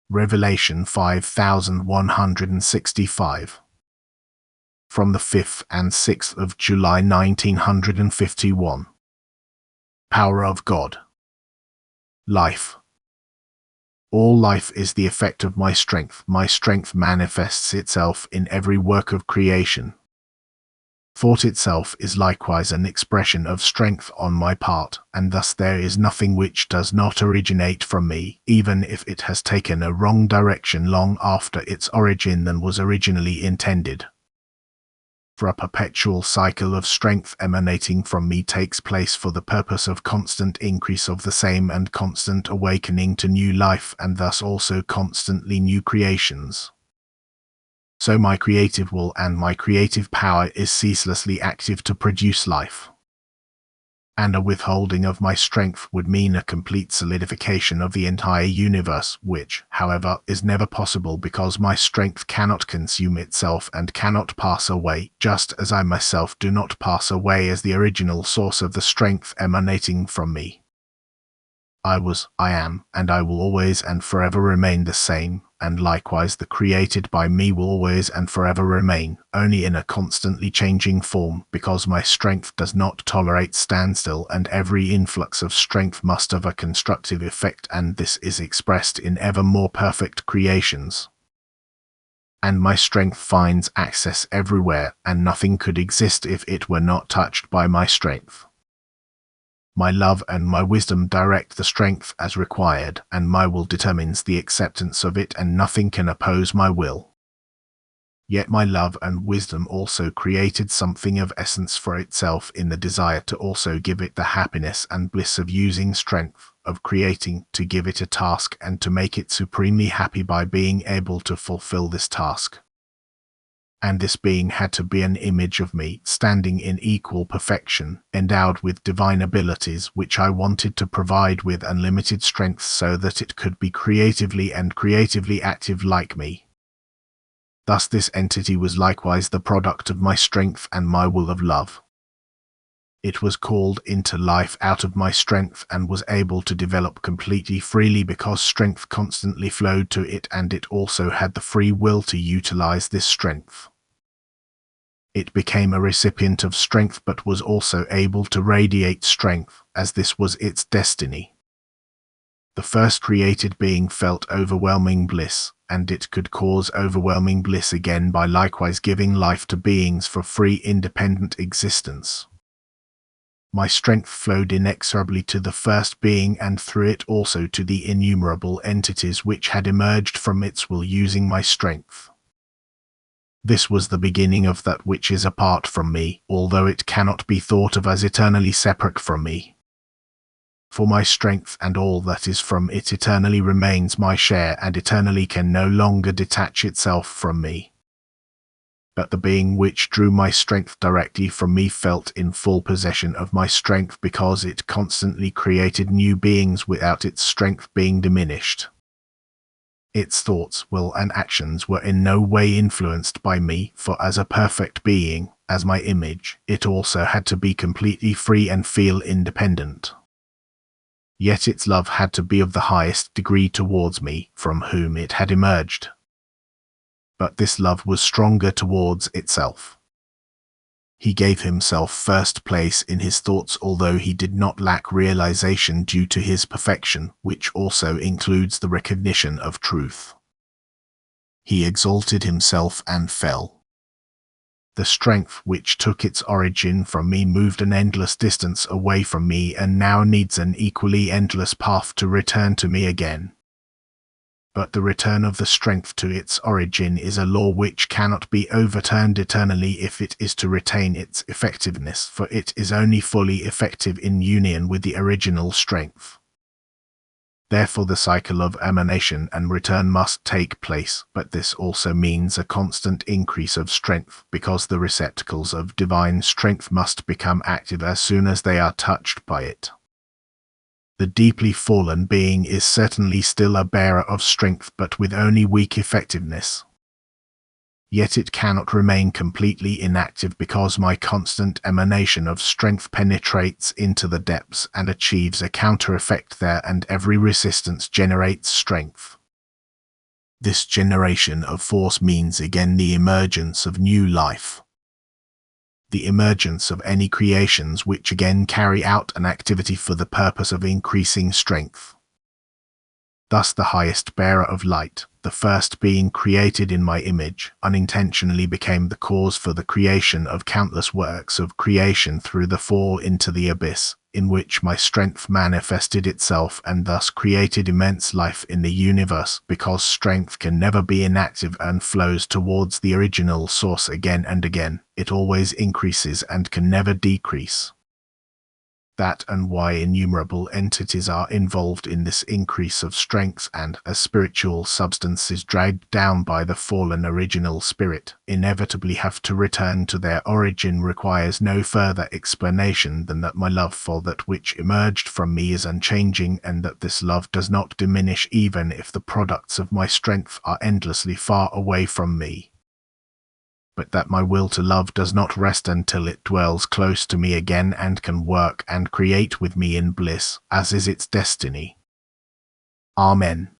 Revelation 5165. From the 5th and 6th of July 1951. Power of God. Life. All life is the effect of my strength. My strength manifests itself in every work of creation. Thought itself is likewise an expression of strength on my part, and thus there is nothing which does not originate from me, even if it has taken a wrong direction long after its origin than was originally intended. For a perpetual cycle of strength emanating from me takes place for the purpose of constant increase of the same and constant awakening to new life, and thus also constantly new creations. So my creative will and my creative power is ceaselessly active to produce life. And a withholding of my strength would mean a complete solidification of the entire universe, which, however, is never possible because my strength cannot consume itself and cannot pass away, just as I myself do not pass away as the original source of the strength emanating from me. I was, I am, and I will always and forever remain the same, and likewise the created by me will always and forever remain, only in a constantly changing form, because my strength does not tolerate standstill, and every influx of strength must have a constructive effect, and this is expressed in ever more perfect creations. And my strength finds access everywhere, and nothing could exist if it were not touched by my strength. My love and my wisdom direct the strength as required, and my will determines the acceptance of it, and nothing can oppose my will. Yet my love and wisdom also created something of essence for itself in the desire to also give it the happiness and bliss of using strength, of creating, to give it a task and to make it supremely happy by being able to fulfill this task. And this being had to be an image of me, standing in equal perfection, endowed with divine abilities which I wanted to provide with unlimited strength so that it could be creatively and creatively active like me. Thus this entity was likewise the product of my strength and my will of love. It was called into life out of my strength and was able to develop completely freely because strength constantly flowed to it, and it also had the free will to utilize this strength. It became a recipient of strength but was also able to radiate strength, as this was its destiny. The first created being felt overwhelming bliss, and it could cause overwhelming bliss again by likewise giving life to beings for free independent existence. My strength flowed inexorably to the first being and through it also to the innumerable entities which had emerged from its will using my strength. This was the beginning of that which is apart from me, although it cannot be thought of as eternally separate from me. For my strength and all that is from it eternally remains my share and eternally can no longer detach itself from me. But the being which drew my strength directly from me felt in full possession of my strength because it constantly created new beings without its strength being diminished. Its thoughts, will, and actions were in no way influenced by me, for as a perfect being, as my image, it also had to be completely free and feel independent. Yet its love had to be of the highest degree towards me, from whom it had emerged. But this love was stronger towards itself. He gave himself first place in his thoughts, although he did not lack realization due to his perfection, which also includes the recognition of truth. He exalted himself and fell. The strength which took its origin from me moved an endless distance away from me and now needs an equally endless path to return to me again. But the return of the strength to its origin is a law which cannot be overturned eternally if it is to retain its effectiveness, for it is only fully effective in union with the original strength. Therefore the cycle of emanation and return must take place, but this also means a constant increase of strength, because the receptacles of divine strength must become active as soon as they are touched by it. The deeply fallen being is certainly still a bearer of strength, but with only weak effectiveness. Yet it cannot remain completely inactive because my constant emanation of strength penetrates into the depths and achieves a counter effect there, and every resistance generates strength. This generation of force means again the emergence of new life. The emergence of any creations which again carry out an activity for the purpose of increasing strength. Thus the highest bearer of light, the first being created in my image, unintentionally became the cause for the creation of countless works of creation through the fall into the abyss, in which my strength manifested itself and thus created immense life in the universe, because strength can never be inactive and flows towards the original source again and again. It always increases and can never decrease. That and why innumerable entities are involved in this increase of strength, and as spiritual substance is dragged down by the fallen original spirit, inevitably have to return to their origin, requires no further explanation than that my love for that which emerged from me is unchanging, and that this love does not diminish even if the products of my strength are endlessly far away from me. But that my will to love does not rest until it dwells close to me again and can work and create with me in bliss, as is its destiny. Amen.